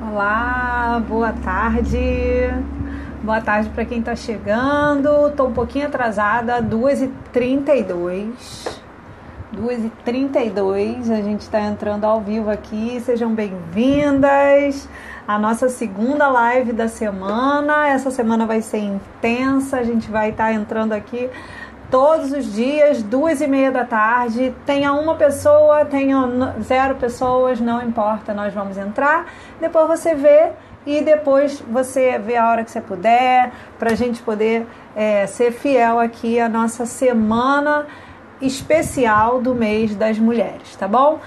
Olá, boa tarde. Boa tarde para quem está chegando. Estou um pouquinho atrasada, 2h32. 2h32, a gente está entrando ao vivo aqui. Sejam bem-vindas à nossa segunda live da semana. Essa semana vai ser intensa, a gente vai estar entrando aqui todos os dias, 2h30 da tarde. Tenha uma pessoa, tenha 0 pessoas, não importa, nós vamos entrar. Depois você vê e depois você vê a hora que você puder, para a gente poder ser fiel aqui à nossa semana especial do mês das mulheres, tá bom?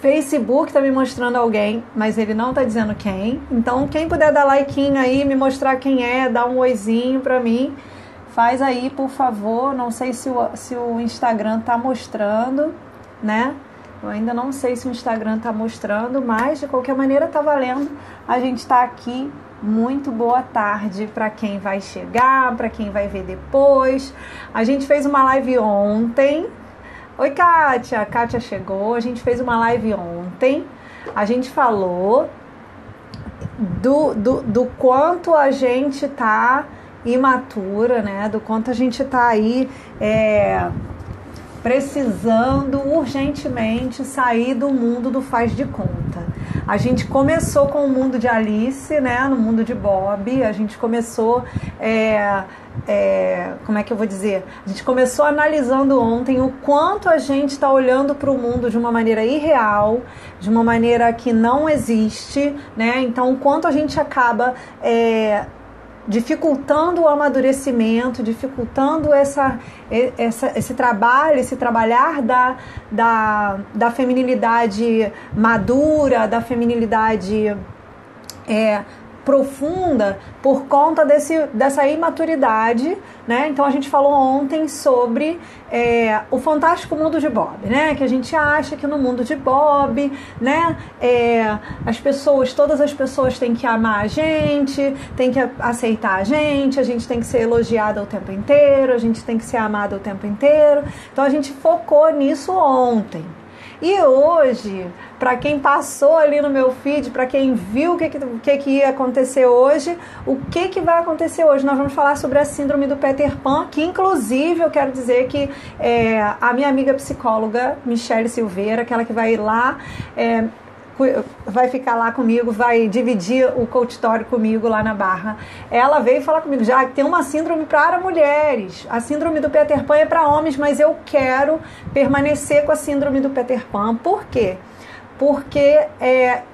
Facebook tá me mostrando alguém, mas ele não tá dizendo quem. Então, quem puder dar likeinho aí, me mostrar quem é, dar um oizinho pra mim, faz aí, por favor. Não sei se o Instagram tá mostrando, né? Eu ainda não sei se o Instagram tá mostrando, mas de qualquer maneira tá valendo. A gente tá aqui. Muito boa tarde para quem vai chegar, para quem vai ver depois. A gente fez uma live ontem. Oi, Kátia. A Kátia chegou. A gente fez uma live ontem. A gente falou do quanto a gente tá imatura, né? Do quanto a gente tá aí precisando urgentemente sair do mundo do faz de conta. A gente começou com o mundo de Alice, né? No mundo de Bob. A gente começou, como é que eu vou dizer? A gente começou analisando ontem o quanto a gente está olhando para o mundo de uma maneira irreal, de uma maneira que não existe, né? Então, o quanto a gente acaba dificultando o amadurecimento, dificultando esse trabalho, esse trabalhar da feminilidade madura, da feminilidade profunda, por conta dessa imaturidade, né? Então a gente falou ontem sobre o fantástico mundo de Bob, né? Que a gente acha que no mundo de Bob, né? Todas as pessoas têm que amar a gente, têm que aceitar a gente tem que ser elogiada o tempo inteiro, a gente tem que ser amada o tempo inteiro. Então a gente focou nisso ontem. E hoje, para quem passou ali no meu feed, para quem viu o que ia acontecer hoje, o que vai acontecer hoje? Nós vamos falar sobre a síndrome do Peter Pan, que inclusive eu quero dizer que a minha amiga psicóloga, Michele Silveira, aquela que vai ir lá, vai ficar lá comigo, vai dividir o consultório comigo lá na Barra. Ela veio falar comigo, já tem uma síndrome para mulheres, a síndrome do Peter Pan é para homens, mas eu quero permanecer com a síndrome do Peter Pan. Por quê? Porque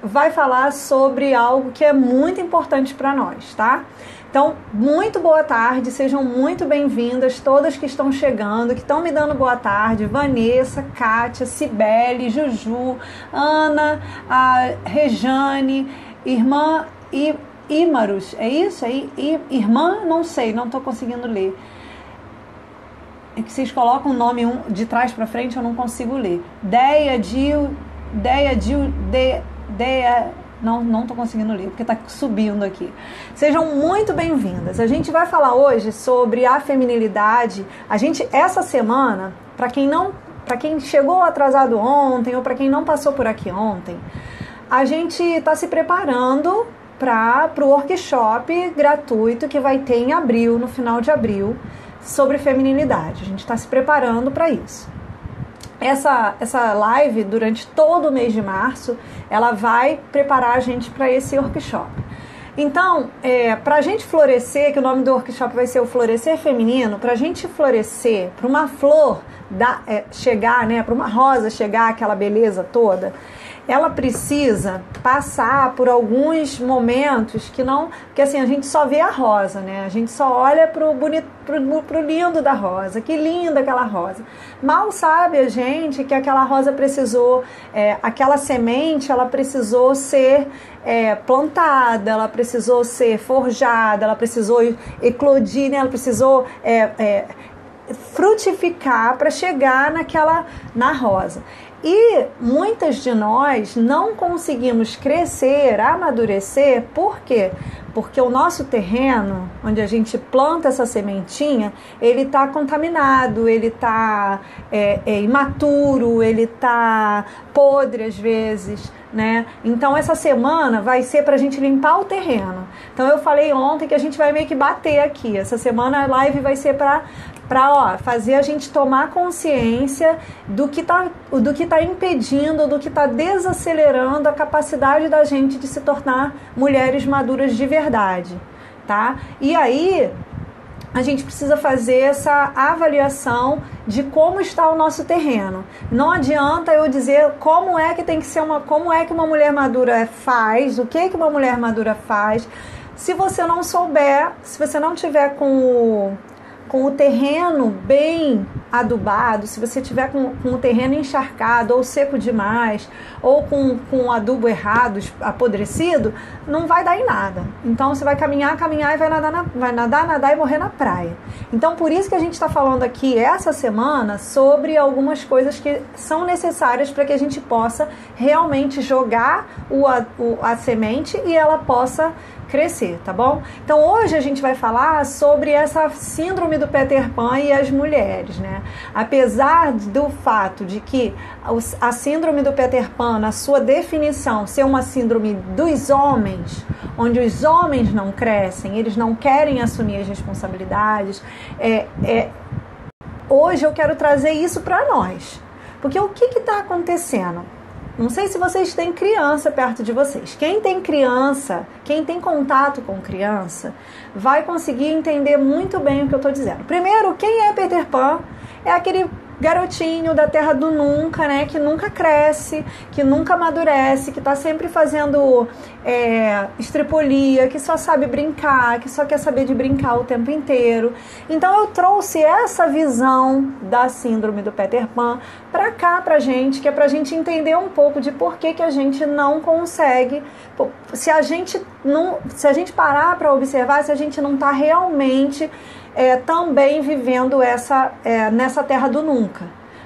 vai falar sobre algo que é muito importante para nós, tá? Então, muito boa tarde, sejam muito bem-vindas todas que estão chegando, que estão me dando boa tarde. Vanessa, Kátia, Cibele, Juju, Ana, a Rejane, irmã Ímaros, é isso? Irmã? Não sei, não estou conseguindo ler. É que vocês colocam o nome de trás para frente, eu não consigo ler. Não estou conseguindo ler, porque está subindo aqui. Sejam muito bem-vindas. A gente vai falar hoje sobre a feminilidade. Essa semana, para quem chegou atrasado ontem, ou para quem não passou por aqui ontem, a gente está se preparando para o workshop gratuito que vai ter em abril, no final de abril, sobre feminilidade. A gente está se preparando para isso. Essa live, durante todo o mês de março, ela vai preparar a gente para esse workshop. Então, para a gente florescer, que o nome do workshop vai ser o Florescer Feminino, para a gente florescer, para uma flor chegar, né, para uma rosa chegar aquela beleza toda, ela precisa passar por alguns momentos que assim, a gente só vê a rosa, né? A gente só olha pro bonito, pro lindo da rosa, que linda aquela rosa. Mal sabe a gente que aquela rosa precisou, aquela semente, ela precisou ser plantada, ela precisou ser forjada, ela precisou eclodir, né? Ela precisou frutificar para chegar na rosa. E muitas de nós não conseguimos crescer, amadurecer, por quê? porque o nosso terreno, onde a gente planta essa sementinha, ele está contaminado, ele está imaturo, ele está podre às vezes, né? Então essa semana vai ser para a gente limpar o terreno. Então eu falei ontem que a gente vai meio que bater aqui. Essa semana a live vai ser para fazer a gente tomar consciência do que tá impedindo, do que está desacelerando a capacidade da gente de se tornar mulheres maduras de verdade, tá? E aí a gente precisa fazer essa avaliação de como está o nosso terreno. Não adianta eu dizer como é que tem que ser como é que uma mulher madura faz, o que uma mulher madura faz, se você não souber, se você não tiver com o terreno bem adubado, se você tiver com o terreno encharcado ou seco demais, ou com o adubo errado, apodrecido, não vai dar em nada. Então você vai caminhar e vai nadar e morrer na praia. Então por isso que a gente está falando aqui essa semana sobre algumas coisas que são necessárias para que a gente possa realmente jogar a semente e ela possa crescer, tá bom? Então hoje a gente vai falar sobre essa síndrome do Peter Pan e as mulheres, né? Apesar do fato de que a síndrome do Peter Pan, na sua definição, ser uma síndrome dos homens, onde os homens não crescem, eles não querem assumir as responsabilidades, hoje eu quero trazer isso para nós. Porque o que está acontecendo? Não sei se vocês têm criança perto de vocês. Quem tem criança, quem tem contato com criança, vai conseguir entender muito bem o que eu estou dizendo. Primeiro, quem é Peter Pan? É aquele garotinho da terra do nunca, né? Que nunca cresce, que nunca amadurece, que está sempre fazendo estripolia, que só sabe brincar, que só quer saber de brincar o tempo inteiro. Então eu trouxe essa visão da síndrome do Peter Pan para cá pra gente, que é pra gente entender um pouco de por que a gente não consegue, se a gente parar para observar, se a gente não está realmente também vivendo nessa terra do nunca,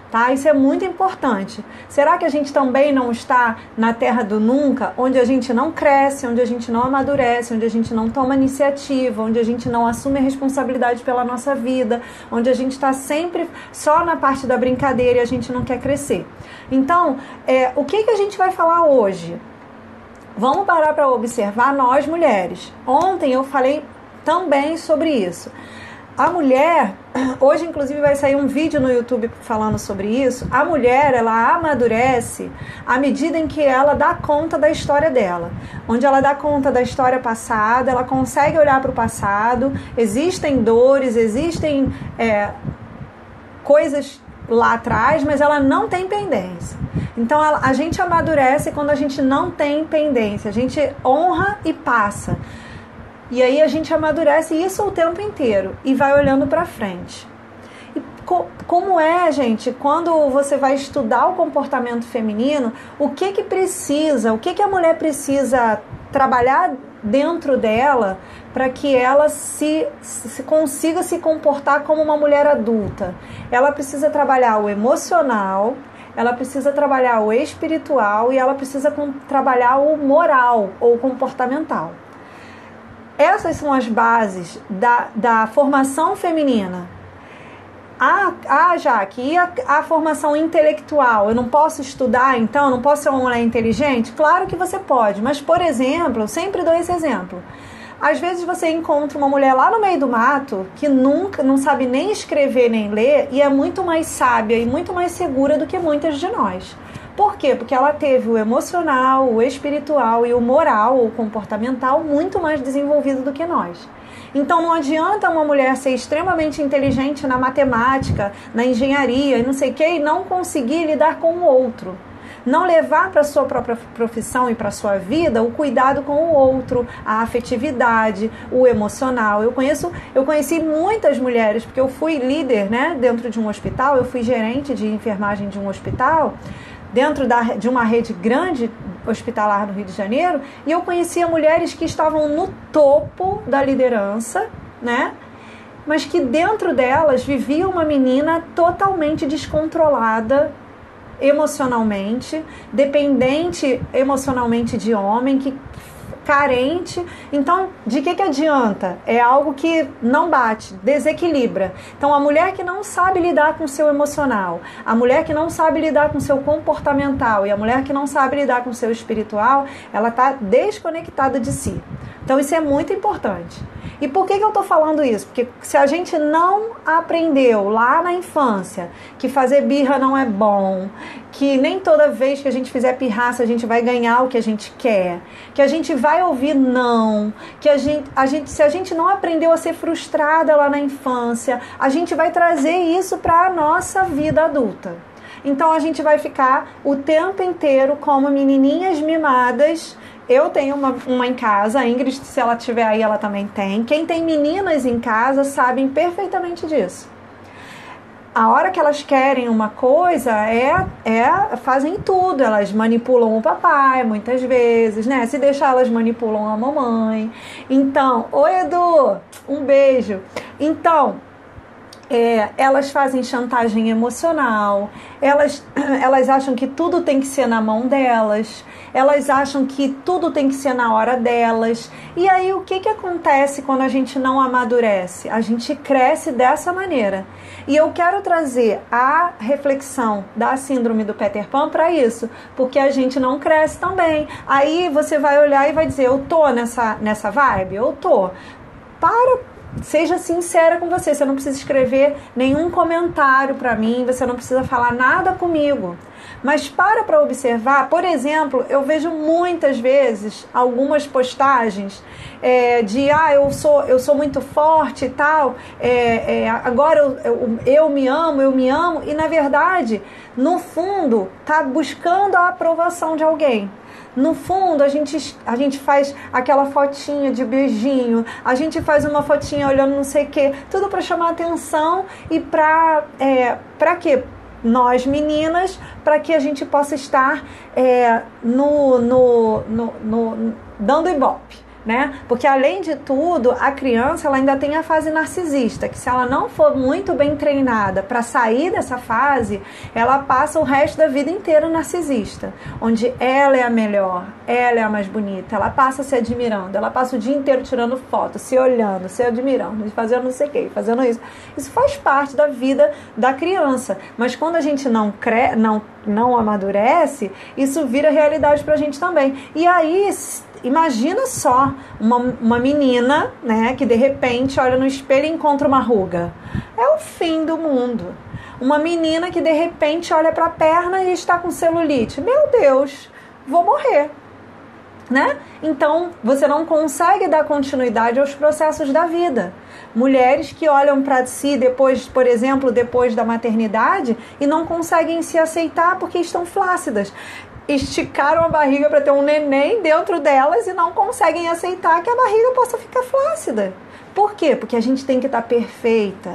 tá? Isso é muito importante. Será que a gente também não está na terra do nunca, onde a gente não cresce, onde a gente não amadurece, onde a gente não toma iniciativa, onde a gente não assume a responsabilidade pela nossa vida, onde a gente está sempre só na parte da brincadeira e a gente não quer crescer? Então, o que a gente vai falar hoje? Vamos parar para observar nós mulheres. Ontem eu falei também sobre isso. A mulher, hoje inclusive vai sair um vídeo no YouTube falando sobre isso, a mulher, ela amadurece à medida em que ela dá conta da história dela. Onde ela dá conta da história passada, ela consegue olhar para o passado, existem dores, existem coisas lá atrás, mas ela não tem pendência. Então a gente amadurece quando a gente não tem pendência, a gente honra e passa. E aí a gente amadurece isso o tempo inteiro e vai olhando para frente. E como gente, quando você vai estudar o comportamento feminino, o que precisa, o que a mulher precisa trabalhar dentro dela para que ela se consiga se comportar como uma mulher adulta? Ela precisa trabalhar o emocional, ela precisa trabalhar o espiritual e ela precisa trabalhar o moral ou comportamental. Essas são as bases da formação feminina. Jaque, e a formação intelectual? Eu não posso estudar, então? Não posso ser uma mulher inteligente? Claro que você pode, mas, por exemplo, eu sempre dou esse exemplo. Às vezes você encontra uma mulher lá no meio do mato que nunca não sabe nem escrever nem ler e é muito mais sábia e muito mais segura do que muitas de nós. Por quê? Porque ela teve o emocional, o espiritual e o moral, o comportamental muito mais desenvolvido do que nós. Então não adianta uma mulher ser extremamente inteligente na matemática, na engenharia e não sei o que, e não conseguir lidar com o outro. Não levar para a sua própria profissão e para a sua vida o cuidado com o outro, a afetividade, o emocional. Eu conheci muitas mulheres, porque eu fui líder, né, dentro de um hospital, eu fui gerente de enfermagem de um hospital, dentro de uma rede grande hospitalar no Rio de Janeiro, e eu conhecia mulheres que estavam no topo da liderança, né? Mas que dentro delas vivia uma menina totalmente descontrolada emocionalmente, dependente emocionalmente de homem, que carente. Então, de que adianta? É algo que não bate, desequilibra. Então, a mulher que não sabe lidar com o seu emocional, a mulher que não sabe lidar com o seu comportamental e a mulher que não sabe lidar com o seu espiritual, ela está desconectada de si. Então, isso é muito importante. E por que eu estou falando isso? Porque se a gente não aprendeu lá na infância que fazer birra não é bom, que nem toda vez que a gente fizer pirraça a gente vai ganhar o que a gente quer, que a gente vai ouvir não, que se a gente não aprendeu a ser frustrada lá na infância, a gente vai trazer isso para a nossa vida adulta. Então a gente vai ficar o tempo inteiro como menininhas mimadas. Eu tenho uma em casa, a Ingrid, se ela estiver aí, ela também tem. Quem tem meninas em casa sabem perfeitamente disso. A hora que elas querem uma coisa, fazem tudo. Elas manipulam o papai, muitas vezes, né? Se deixar, elas manipulam a mamãe. Então, oi Edu, um beijo. Então, elas fazem chantagem emocional, elas acham que tudo tem que ser na mão delas, elas acham que tudo tem que ser na hora delas. E aí o que acontece quando a gente não amadurece? A gente cresce dessa maneira. E eu quero trazer a reflexão da síndrome do Peter Pan para isso, porque a gente não cresce também. Aí você vai olhar e vai dizer, eu tô nessa vibe? Eu tô. Seja sincera com você não precisa escrever nenhum comentário para mim, você não precisa falar nada comigo. Mas para observar, por exemplo, eu vejo muitas vezes algumas postagens de eu sou muito forte e tal, agora eu me amo, e na verdade, no fundo, tá buscando a aprovação de alguém. No fundo, a gente faz aquela fotinha de beijinho, a gente faz uma fotinha olhando não sei o que, tudo para chamar atenção e para quê? Nós meninas, para que a gente possa estar dando ibope. Né? Porque além de tudo, a criança ela ainda tem a fase narcisista, que se ela não for muito bem treinada para sair dessa fase, ela passa o resto da vida inteira narcisista, onde ela é a melhor, ela é a mais bonita, ela passa se admirando, ela passa o dia inteiro tirando foto, se olhando, se admirando, fazendo não sei o que, fazendo isso. Isso faz parte da vida da criança, mas quando a gente não amadurece, isso vira realidade pra gente também. E aí, imagina só uma menina, né, que de repente olha no espelho e encontra uma ruga. É o fim do mundo. Uma menina que de repente olha para a perna e está com celulite. Meu Deus, vou morrer. Né? Então, você não consegue dar continuidade aos processos da vida. Mulheres que olham para si depois, por exemplo, depois da maternidade e não conseguem se aceitar porque estão flácidas. Esticaram a barriga para ter um neném dentro delas e não conseguem aceitar que a barriga possa ficar flácida. Por quê? Porque a gente tem que estar perfeita.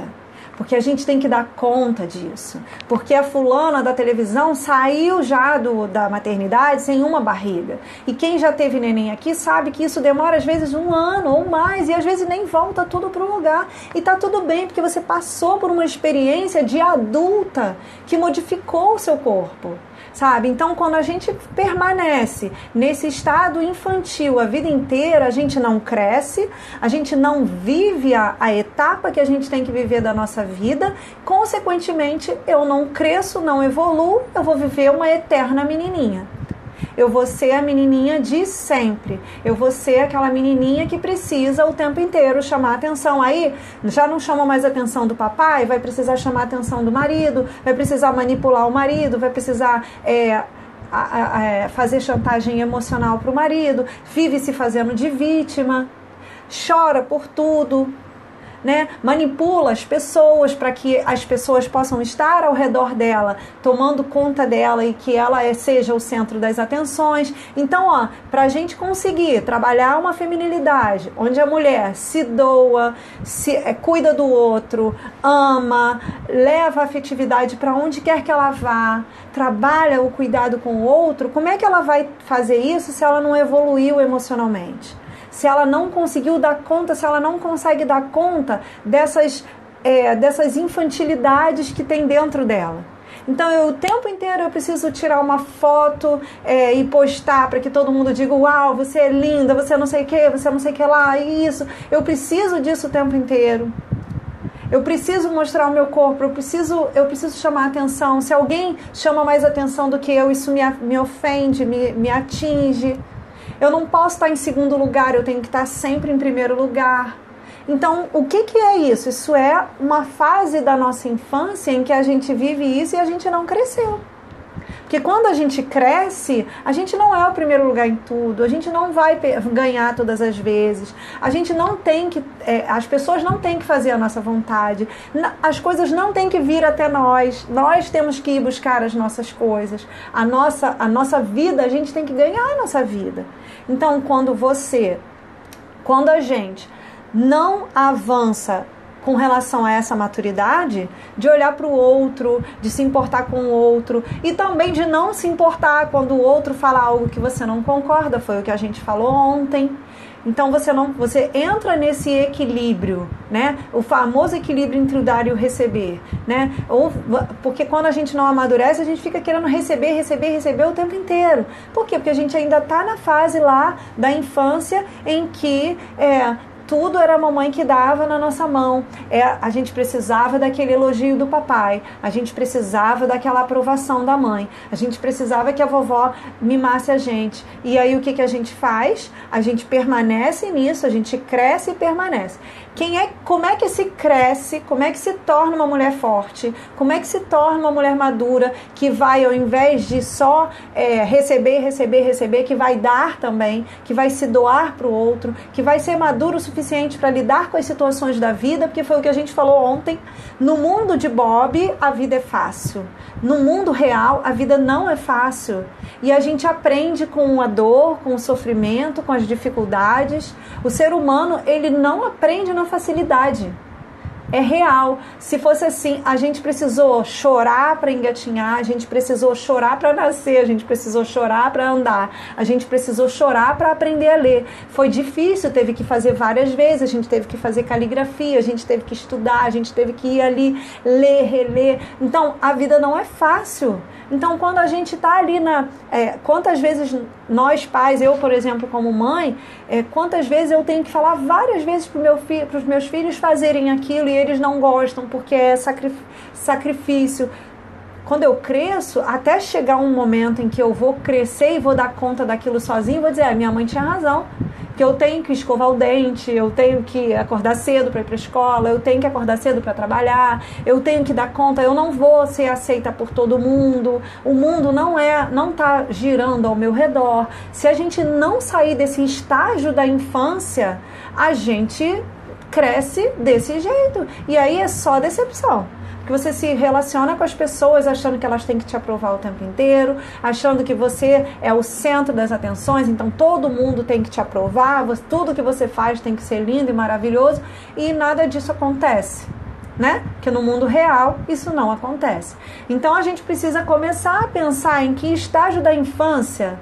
Porque a gente tem que dar conta disso. Porque a fulana da televisão saiu já da maternidade sem uma barriga. E quem já teve neném aqui sabe que isso demora às vezes 1 ano ou mais. E às vezes nem volta tudo para o lugar. E tá tudo bem, porque você passou por uma experiência de adulta que modificou o seu corpo. Sabe? Então, quando a gente permanece nesse estado infantil a vida inteira, a gente não cresce, a gente não vive a etapa que a gente tem que viver da nossa vida, consequentemente, eu não cresço, não evoluo, eu vou viver uma eterna menininha. Eu vou ser a menininha de sempre. Eu vou ser aquela menininha que precisa o tempo inteiro chamar atenção. Aí já não chama mais a atenção do papai, vai precisar chamar a atenção do marido, vai precisar manipular o marido, vai precisar fazer chantagem emocional para o marido, vive se fazendo de vítima, chora por tudo. Né? Manipula as pessoas para que as pessoas possam estar ao redor dela, tomando conta dela e que ela seja o centro das atenções. Então, para a gente conseguir trabalhar uma feminilidade, onde a mulher se doa, cuida do outro, ama, leva a afetividade para onde quer que ela vá, trabalha o cuidado com o outro, como é que ela vai fazer isso se ela não evoluiu emocionalmente? Se ela não conseguiu dar conta, se ela não consegue dar conta dessas infantilidades que tem dentro dela. Então, o tempo inteiro eu preciso tirar uma foto e postar para que todo mundo diga, uau, você é linda, você não sei o que, você não sei o que lá, isso. Eu preciso disso o tempo inteiro. Eu preciso mostrar o meu corpo, eu preciso chamar a atenção. Se alguém chama mais atenção do que eu, isso me ofende, me atinge. Eu não posso estar em segundo lugar, eu tenho que estar sempre em primeiro lugar. Então, o que é isso? Isso é uma fase da nossa infância em que a gente vive isso e a gente não cresceu. Porque quando a gente cresce, a gente não é o primeiro lugar em tudo, a gente não vai ganhar todas as vezes, a gente não tem que, as pessoas não têm que fazer a nossa vontade, as coisas não têm que vir até nós temos que ir buscar as nossas coisas, a nossa vida, a gente tem que ganhar a nossa vida. Então, quando a gente não avança com relação a essa maturidade, de olhar para o outro, de se importar com o outro e também de não se importar quando o outro fala algo que você não concorda, foi o que a gente falou ontem. Então você entra nesse equilíbrio, né? O famoso equilíbrio entre o dar e o receber, né? Porque quando a gente não amadurece, a gente fica querendo receber o tempo inteiro. Por quê? Porque a gente ainda está na fase lá da infância em que tudo era a mamãe que dava na nossa mão. A gente precisava daquele elogio do papai. A gente precisava daquela aprovação da mãe. A gente precisava que a vovó mimasse a gente. E aí o que a gente faz? A gente permanece nisso, a gente cresce e permanece. Como é que se cresce? Como é que se torna uma mulher forte? Como é que se torna uma mulher madura que vai, ao invés de só receber, que vai dar também, que vai se doar para o outro, que vai ser maduro o suficiente para lidar com as situações da vida, porque foi o que a gente falou ontem. No mundo de Bob, a vida é fácil. No mundo real, a vida não é fácil. E a gente aprende com a dor, com o sofrimento, com as dificuldades. O ser humano, ele não aprende na facilidade. É real. Se fosse assim, a gente precisou chorar para engatinhar, a gente precisou chorar para nascer, a gente precisou chorar para andar, a gente precisou chorar para aprender a ler. Foi difícil, teve que fazer várias vezes, a gente teve que fazer caligrafia, a gente teve que estudar, a gente teve que ir ali, ler, reler. Então, a vida não é fácil. Então, quando a gente está ali quantas vezes nós pais, eu, por exemplo, como mãe, quantas vezes eu tenho que falar várias vezes para os meus filhos fazerem aquilo e eles não gostam porque é sacrifício. Quando eu cresço, até chegar um momento em que eu vou crescer e vou dar conta daquilo sozinho, vou dizer, minha mãe tinha razão, que eu tenho que escovar o dente, eu tenho que acordar cedo para ir para a escola, eu tenho que acordar cedo para trabalhar, eu tenho que dar conta, eu não vou ser aceita por todo mundo, o mundo não está girando ao meu redor. Se a gente não sair desse estágio da infância, a gente cresce desse jeito, e aí é só decepção. Porque você se relaciona com as pessoas achando que elas têm que te aprovar o tempo inteiro, achando que você é o centro das atenções, então todo mundo tem que te aprovar, tudo que você faz tem que ser lindo e maravilhoso, e nada disso acontece, né? Porque no mundo real isso não acontece. Então a gente precisa começar a pensar em que estágio da infância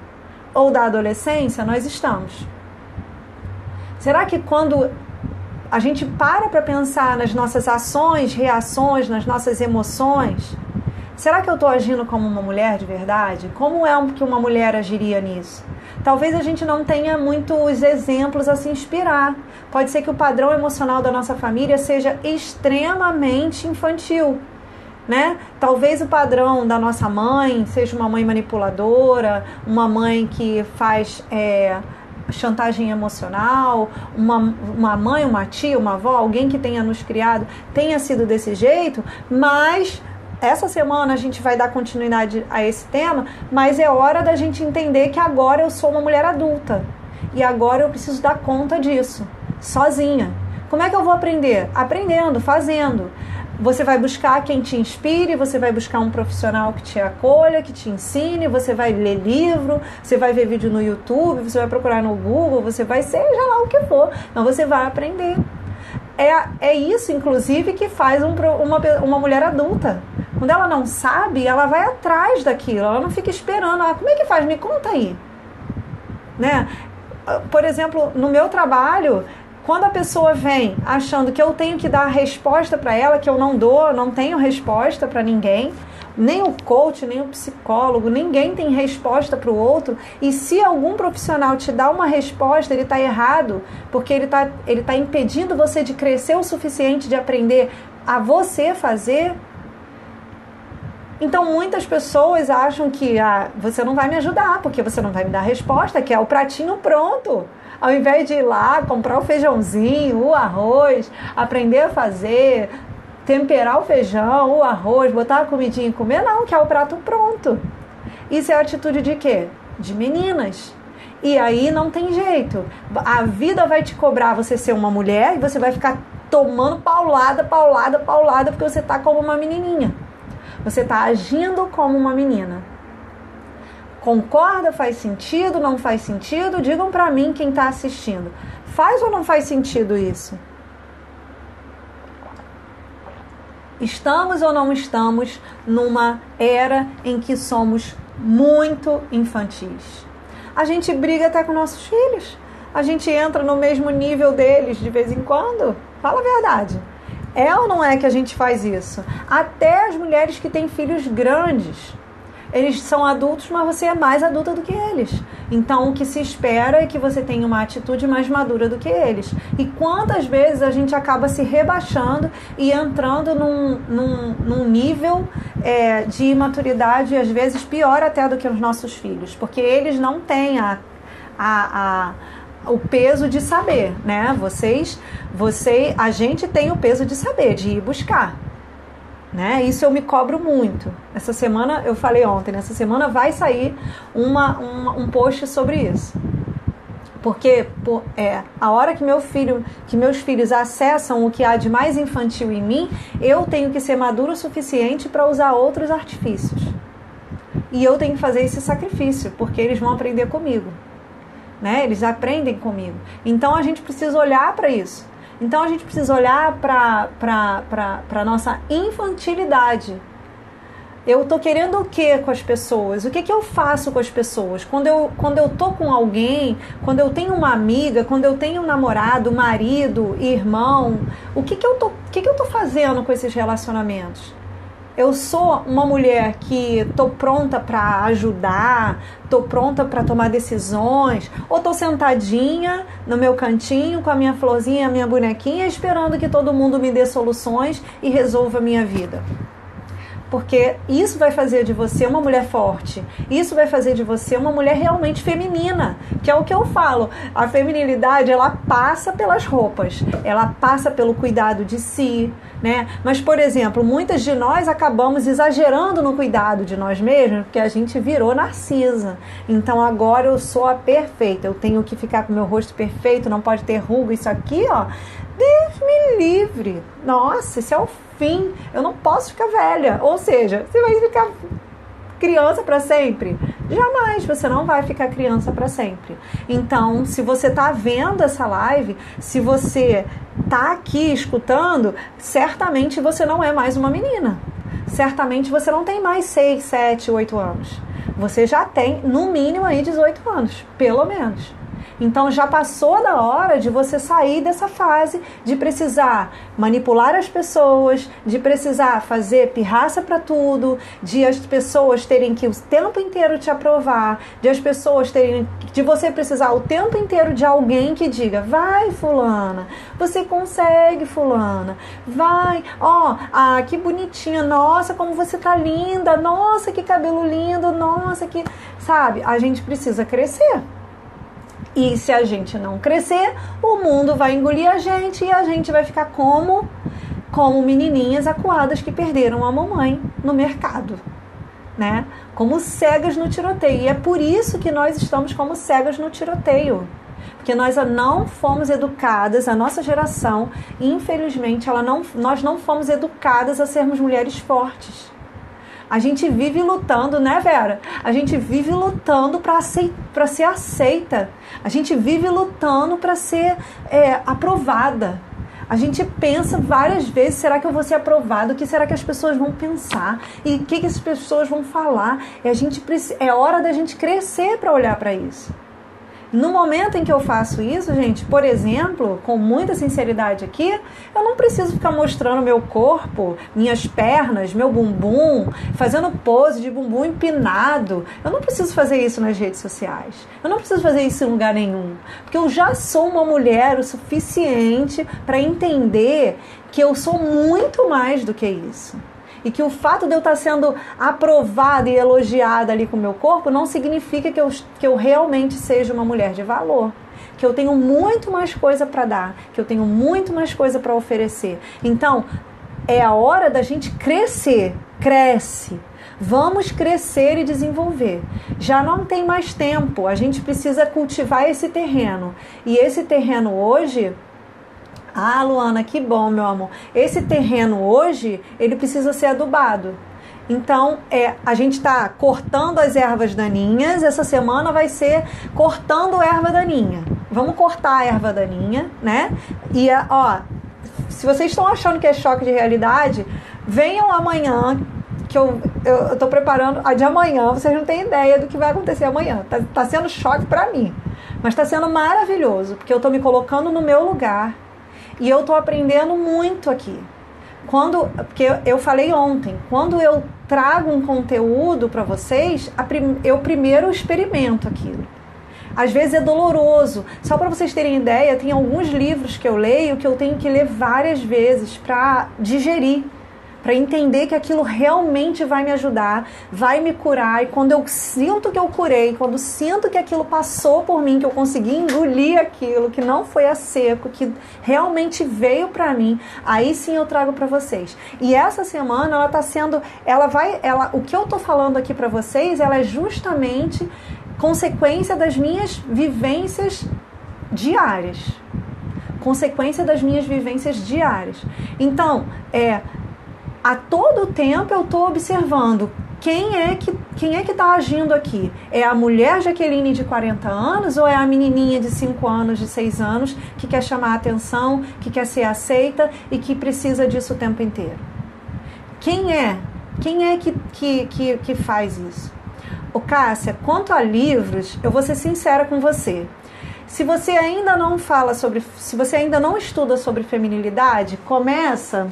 ou da adolescência nós estamos. Será que quando a gente para pensar nas nossas ações, reações, nas nossas emoções, será que eu estou agindo como uma mulher de verdade? Como é que uma mulher agiria nisso? Talvez a gente não tenha muitos exemplos a se inspirar. Pode ser que o padrão emocional da nossa família seja extremamente infantil, né? Talvez o padrão da nossa mãe seja uma mãe manipuladora, uma mãe que faz chantagem emocional, uma mãe, uma tia, uma avó, alguém que tenha nos criado, tenha sido desse jeito, mas essa semana a gente vai dar continuidade a esse tema, mas é hora da gente entender que agora eu sou uma mulher adulta e agora eu preciso dar conta disso, sozinha. Como é que eu vou aprender? Aprendendo, fazendo. Você vai buscar quem te inspire, você vai buscar um profissional que te acolha, que te ensine, você vai ler livro, você vai ver vídeo no YouTube, você vai procurar no Google, você vai seja lá o que for, então você vai aprender. É isso, inclusive, que faz uma mulher adulta. Quando ela não sabe, ela vai atrás daquilo, ela não fica esperando, como é que faz? Me conta aí. Né? Por exemplo, no meu trabalho, quando a pessoa vem achando que eu tenho que dar a resposta para ela, que eu não dou, não tenho resposta para ninguém, nem o coach, nem o psicólogo, ninguém tem resposta para o outro. E se algum profissional te dá uma resposta, ele está errado, porque ele tá impedindo você de crescer o suficiente, de aprender a você fazer. Então muitas pessoas acham que você não vai me ajudar, porque você não vai me dar resposta, que é o pratinho pronto. Ao invés de ir lá, comprar o feijãozinho, o arroz, aprender a fazer, temperar o feijão, o arroz, botar a comidinha e comer, não, que é o prato pronto. Isso é atitude de quê? De meninas. E aí não tem jeito. A vida vai te cobrar você ser uma mulher e você vai ficar tomando paulada, porque você tá como uma menininha. Você tá agindo como uma menina. Concorda? Faz sentido? Não faz sentido? Digam pra mim quem tá assistindo. Faz ou não faz sentido isso? Estamos ou não estamos numa era em que somos muito infantis? A gente briga até com nossos filhos. A gente entra no mesmo nível deles de vez em quando. Fala a verdade. É ou não é que a gente faz isso? Até as mulheres que têm filhos grandes. Eles são adultos, mas você é mais adulta do que eles. Então, o que se espera é que você tenha uma atitude mais madura do que eles. E quantas vezes a gente acaba se rebaixando e entrando num nível de imaturidade, às vezes pior até do que os nossos filhos. Porque eles não têm o peso de saber, né? A gente tem o peso de saber, de ir buscar. Né? Isso eu me cobro muito. Essa semana, eu falei ontem, nessa semana vai sair um post sobre isso. Porque a hora que meus filhos acessam o que há de mais infantil em mim, eu tenho que ser maduro o suficiente para usar outros artifícios. E eu tenho que fazer esse sacrifício, porque eles vão aprender comigo. Né? Eles aprendem comigo. Então a gente precisa olhar para isso. Então a gente precisa olhar para a nossa infantilidade. Eu tô querendo o que com as pessoas? O que eu faço com as pessoas? Quando eu tô com alguém, quando eu tenho uma amiga, quando eu tenho um namorado, marido, irmão, o que eu tô fazendo com esses relacionamentos? Eu sou uma mulher que tô pronta para ajudar, tô pronta para tomar decisões, ou tô sentadinha no meu cantinho com a minha florzinha, a minha bonequinha, esperando que todo mundo me dê soluções e resolva a minha vida. Porque isso vai fazer de você uma mulher forte. Isso vai fazer de você uma mulher realmente feminina. Que é o que eu falo. A feminilidade, ela passa pelas roupas. Ela passa pelo cuidado de si, né? Mas, por exemplo, muitas de nós acabamos exagerando no cuidado de nós mesmos, porque a gente virou narcisa. Então, agora eu sou a perfeita. Eu tenho que ficar com o meu rosto perfeito, não pode ter ruga. Isso aqui, ó, Deus me livre. Nossa, isso é o fim. Eu não posso ficar velha. Ou seja, você vai ficar criança para sempre? Jamais, você não vai ficar criança para sempre. Então, se você está vendo essa live, se você está aqui escutando, certamente você não é mais uma menina. Certamente você não tem mais 6, 7, 8 anos. Você já tem, no mínimo, aí 18 anos, pelo menos. Então já passou da hora de você sair dessa fase de precisar manipular as pessoas, de precisar fazer pirraça para tudo, de as pessoas terem que o tempo inteiro te aprovar, de você precisar o tempo inteiro de alguém que diga: vai, fulana, você consegue, fulana, vai, que bonitinha, nossa, como você tá linda, nossa, que cabelo lindo, nossa, que... Sabe, a gente precisa crescer. E se a gente não crescer, o mundo vai engolir a gente e a gente vai ficar como menininhas acuadas que perderam a mamãe no mercado, né? Como cegas no tiroteio. E é por isso que nós estamos como cegas no tiroteio. Porque nós não fomos educadas, a nossa geração, infelizmente, nós não fomos educadas a sermos mulheres fortes. A gente vive lutando, né, Vera? A gente vive lutando para ser aceita. A gente vive lutando para ser aprovada. A gente pensa várias vezes: será que eu vou ser aprovada? O que será que as pessoas vão pensar? E o que as pessoas vão falar? É hora da gente crescer para olhar para isso. No momento em que eu faço isso, gente, por exemplo, com muita sinceridade aqui, eu não preciso ficar mostrando meu corpo, minhas pernas, meu bumbum, fazendo pose de bumbum empinado. Eu não preciso fazer isso nas redes sociais. Eu não preciso fazer isso em lugar nenhum. Porque eu já sou uma mulher o suficiente para entender que eu sou muito mais do que isso. E que o fato de eu estar sendo aprovada e elogiada ali com o meu corpo não significa que eu realmente seja uma mulher de valor. Que eu tenho muito mais coisa para dar, que eu tenho muito mais coisa para oferecer. Então, é a hora da gente crescer. Cresce. Vamos crescer e desenvolver. Já não tem mais tempo. A gente precisa cultivar esse terreno. E esse terreno hoje... Ah, Luana, que bom, meu amor. Esse terreno hoje, ele precisa ser adubado. Então, a gente está cortando as ervas daninhas. Essa semana vai ser cortando erva daninha. Vamos cortar a erva daninha, né? E, se vocês estão achando que é choque de realidade, venham amanhã, que eu estou preparando a de amanhã. Vocês não têm ideia do que vai acontecer amanhã. Tá sendo choque para mim. Mas está sendo maravilhoso, porque eu estou me colocando no meu lugar. E eu estou aprendendo muito aqui. Porque eu falei ontem, quando eu trago um conteúdo para vocês, eu primeiro experimento aquilo. Às vezes é doloroso. Só para vocês terem ideia, tem alguns livros que eu leio que eu tenho que ler várias vezes para digerir, para entender que aquilo realmente vai me ajudar, vai me curar. E quando eu sinto que eu curei, quando sinto que aquilo passou por mim, que eu consegui engolir aquilo, que não foi a seco, que realmente veio para mim, aí sim eu trago para vocês. E essa semana ela tá sendo, o que eu tô falando aqui para vocês, ela é justamente consequência das minhas vivências diárias. Consequência das minhas vivências diárias. Então, a todo tempo eu estou observando quem é que está agindo aqui. É a mulher Jaqueline de 40 anos ou é a menininha de 5 anos, de 6 anos, que quer chamar a atenção, que quer ser aceita e que precisa disso o tempo inteiro? Quem é? Quem é que faz isso? Ô Cássia, quanto a livros, eu vou ser sincera com você. Se você ainda não se você ainda não estuda sobre feminilidade, começa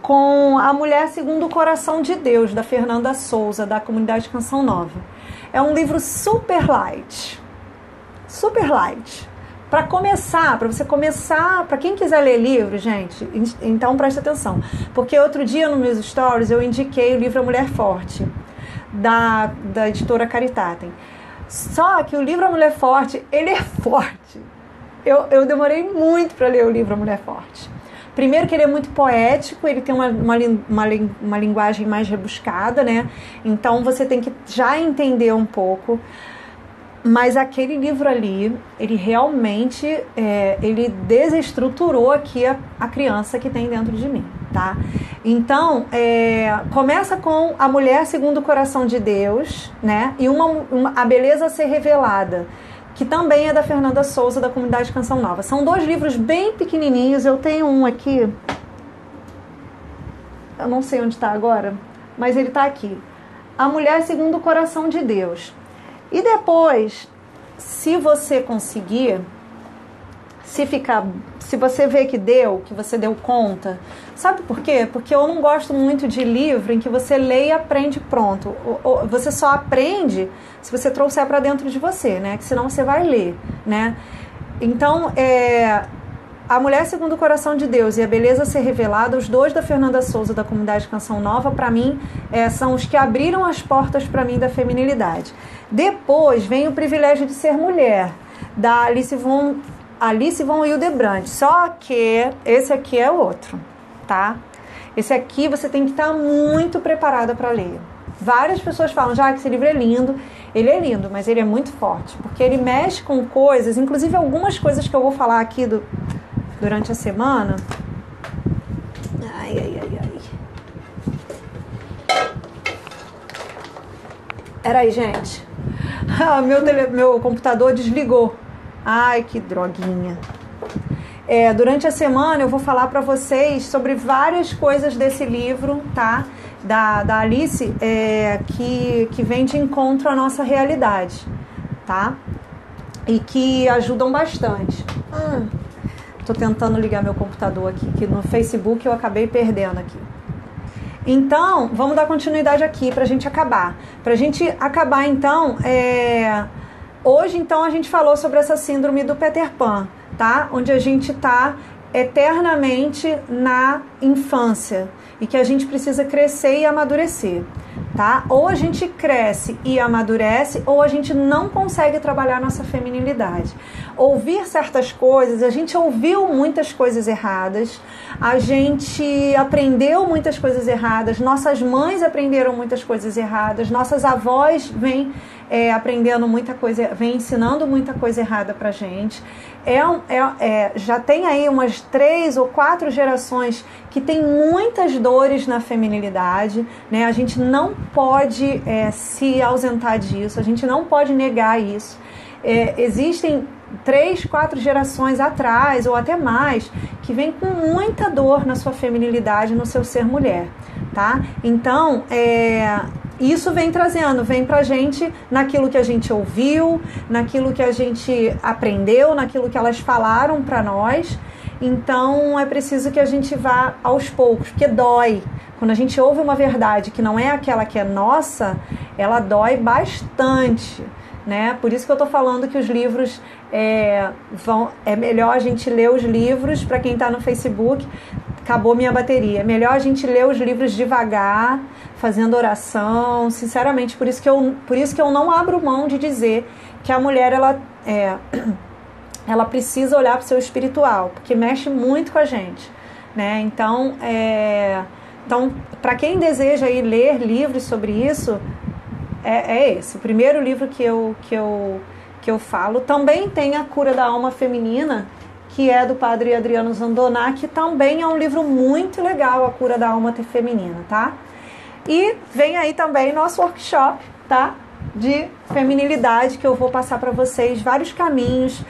com A Mulher Segundo o Coração de Deus, da Fernanda Souza, da Comunidade Canção Nova. É um livro super light. Super light. Para você começar, para quem quiser ler livro, gente, então preste atenção. Porque outro dia, nos meus stories, eu indiquei o livro A Mulher Forte, da editora Caritatem. Só que o livro A Mulher Forte, ele é forte. Eu demorei muito para ler o livro A Mulher Forte. Primeiro que ele é muito poético, ele tem uma linguagem mais rebuscada, né? Então você tem que já entender um pouco. Mas aquele livro ali, ele realmente, ele desestruturou aqui a criança que tem dentro de mim, tá? Então, começa com A Mulher Segundo o Coração de Deus, né? E A Beleza a Ser Revelada, que também é da Fernanda Souza, da Comunidade Canção Nova. São 2 livros bem pequenininhos. Eu tenho um aqui, eu não sei onde está agora, mas ele está aqui. A Mulher Segundo o Coração de Deus. E depois, se você conseguir, se você vê que você deu conta, sabe por quê? Porque eu não gosto muito de livro em que você lê e aprende pronto. Você só aprende se você trouxer para dentro de você, né? Que senão você vai ler, né? Então, A Mulher Segundo o Coração de Deus e A Beleza a Ser Revelada, os 2 da Fernanda Souza, da Comunidade Canção Nova, para mim, são os que abriram as portas para mim da feminilidade. Depois vem O Privilégio de Ser Mulher, da Alice von Hildebrand. Só que esse aqui é outro, tá? Esse aqui você tem que estar muito preparada para ler. Várias pessoas falam, já que esse livro é lindo. Ele é lindo, mas ele é muito forte, porque ele mexe com coisas, inclusive algumas coisas que eu vou falar aqui durante a semana. Ai. Peraí, gente. Meu computador desligou. Ai, que droguinha. Durante a semana eu vou falar para vocês sobre várias coisas desse livro, tá? Da Alice, que vem de encontro à nossa realidade. tá? E que ajudam bastante. Tô tentando ligar meu computador aqui, que no Facebook eu acabei perdendo aqui. Então, vamos dar continuidade aqui pra gente acabar. Pra gente acabar, então, hoje, então, a gente falou sobre essa síndrome do Peter Pan, tá? Onde a gente tá eternamente na infância e que a gente precisa crescer e amadurecer, tá? Ou a gente cresce e amadurece, ou a gente não consegue trabalhar nossa feminilidade. Ouvir certas coisas, a gente ouviu muitas coisas erradas, a gente aprendeu muitas coisas erradas, nossas mães aprenderam muitas coisas erradas, nossas avós vêm aprendendo muita coisa, vem ensinando muita coisa errada pra gente. Já tem aí umas 3 ou 4 gerações que tem muitas dores na feminilidade, né? A gente não pode se ausentar disso, a gente não pode negar isso. Existem 3, 4 gerações atrás, ou até mais, que vem com muita dor na sua feminilidade, no seu ser mulher, tá? Então, isso vem trazendo, vem pra gente naquilo que a gente ouviu, naquilo que a gente aprendeu, naquilo que elas falaram pra nós. Então é preciso que a gente vá aos poucos, porque dói. Quando a gente ouve uma verdade que não é aquela que é nossa, ela dói bastante, né? Por isso que eu tô falando que os livros é melhor a gente ler os livros. Para quem tá no Facebook, acabou minha bateria. É melhor a gente ler os livros devagar, fazendo oração, sinceramente. Por isso que eu não abro mão de dizer que a mulher ela precisa olhar para o seu espiritual, porque mexe muito com a gente, né? Então para quem deseja aí ler livros sobre isso, esse. O primeiro livro que eu falo. Também tem A Cura da Alma Feminina, que é do padre Adriano Zandoná, que também é um livro muito legal, A Cura da Alma Feminina, tá? E vem aí também nosso workshop, tá? De feminilidade, que eu vou passar para vocês vários caminhos,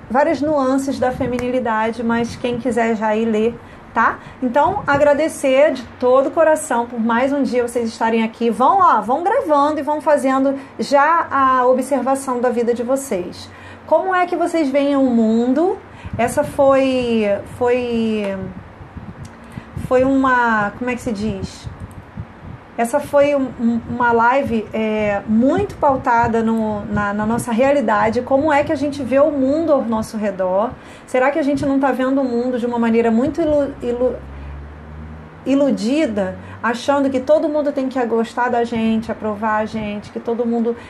várias nuances da feminilidade, mas quem quiser já ir ler, tá? Então, agradecer de todo o coração por mais um dia vocês estarem aqui. Vão gravando e vão fazendo já a observação da vida de vocês. Como é que vocês veem o mundo? Essa foi uma, como é que se diz? Essa foi uma live muito pautada na nossa realidade. Como é que a gente vê o mundo ao nosso redor? Será que a gente não está vendo o mundo de uma maneira muito iludida, achando que todo mundo tem que gostar da gente, aprovar a gente,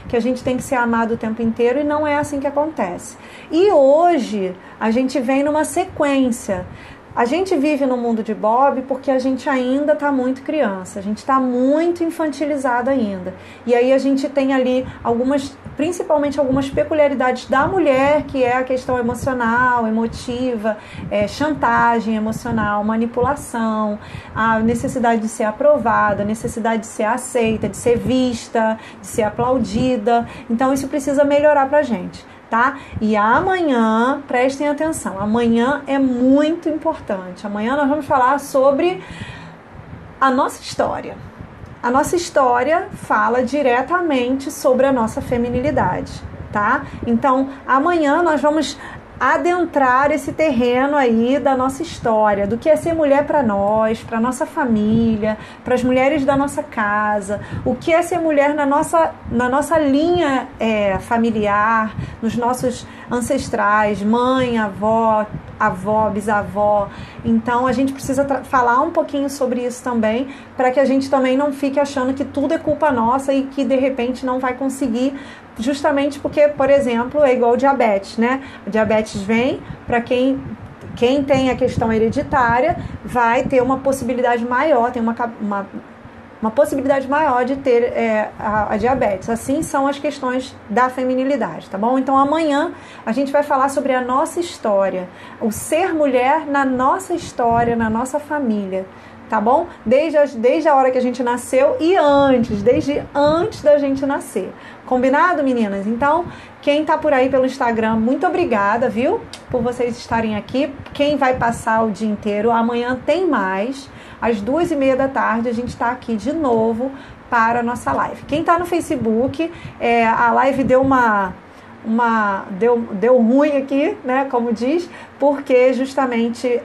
que a gente tem que ser amado o tempo inteiro, e não é assim que acontece. E hoje a gente vem numa sequência. A gente vive no mundo de Bob porque a gente ainda está muito criança, a gente está muito infantilizado ainda. E aí a gente tem ali principalmente algumas peculiaridades da mulher, que é a questão emocional, emotiva, chantagem emocional, manipulação, a necessidade de ser aprovada, a necessidade de ser aceita, de ser vista, de ser aplaudida. Então isso precisa melhorar pra gente, tá? E amanhã, prestem atenção, amanhã é muito importante. Amanhã nós vamos falar sobre a nossa história. A nossa história fala diretamente sobre a nossa feminilidade, tá? Então, amanhã nós vamos adentrar esse terreno aí da nossa história, do que é ser mulher para nós, para nossa família, para as mulheres da nossa casa, o que é ser mulher na nossa linha familiar, nos nossos ancestrais, mãe, avó, bisavó. Então a gente precisa falar um pouquinho sobre isso também, para que a gente também não fique achando que tudo é culpa nossa e que de repente não vai conseguir, justamente porque, por exemplo, é igual o diabetes, né? O diabetes vem para quem tem a questão hereditária, vai ter uma possibilidade maior, tem uma possibilidade maior de ter a diabetes. Assim são as questões da feminilidade, tá bom? Então amanhã a gente vai falar sobre a nossa história, o ser mulher na nossa história, na nossa família, tá bom? Desde a hora que a gente nasceu e desde antes da gente nascer. Combinado, meninas? Então, quem tá por aí pelo Instagram, muito obrigada, viu? Por vocês estarem aqui. Quem vai passar o dia inteiro, amanhã tem mais. Às 2:30 da tarde a gente tá aqui de novo para a nossa live. Quem está no Facebook, a live deu deu ruim aqui, né, como diz, porque justamente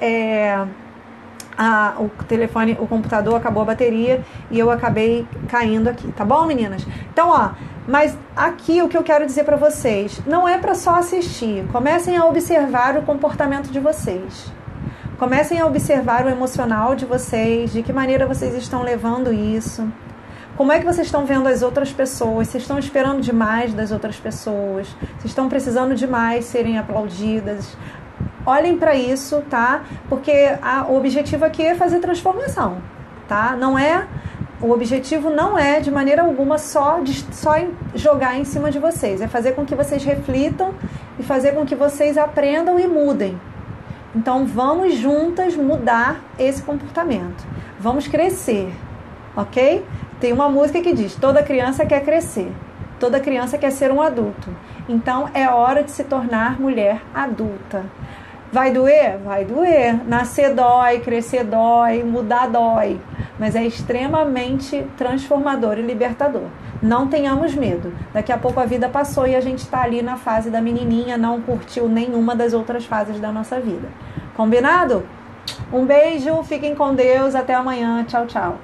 o telefone, o computador acabou a bateria e eu acabei caindo aqui, tá bom, meninas? Então, ó, mas aqui o que eu quero dizer para vocês, não é para só assistir, comecem a observar o comportamento de vocês. Comecem a observar o emocional de vocês, de que maneira vocês estão levando isso. Como é que vocês estão vendo as outras pessoas? Vocês estão esperando demais das outras pessoas? Vocês estão precisando demais serem aplaudidas? Olhem para isso, tá? Porque o objetivo aqui é fazer transformação, tá? O objetivo não é, de maneira alguma, só jogar em cima de vocês. É fazer com que vocês reflitam e fazer com que vocês aprendam e mudem. Então, vamos juntas mudar esse comportamento. Vamos crescer, ok? Tem uma música que diz, toda criança quer crescer, toda criança quer ser um adulto. Então, é hora de se tornar mulher adulta. Vai doer? Vai doer. Nascer dói, crescer dói, mudar dói. Mas é extremamente transformador e libertador. Não tenhamos medo. Daqui a pouco a vida passou e a gente está ali na fase da menininha, não curtiu nenhuma das outras fases da nossa vida. Combinado? Um beijo, fiquem com Deus, até amanhã. Tchau, tchau.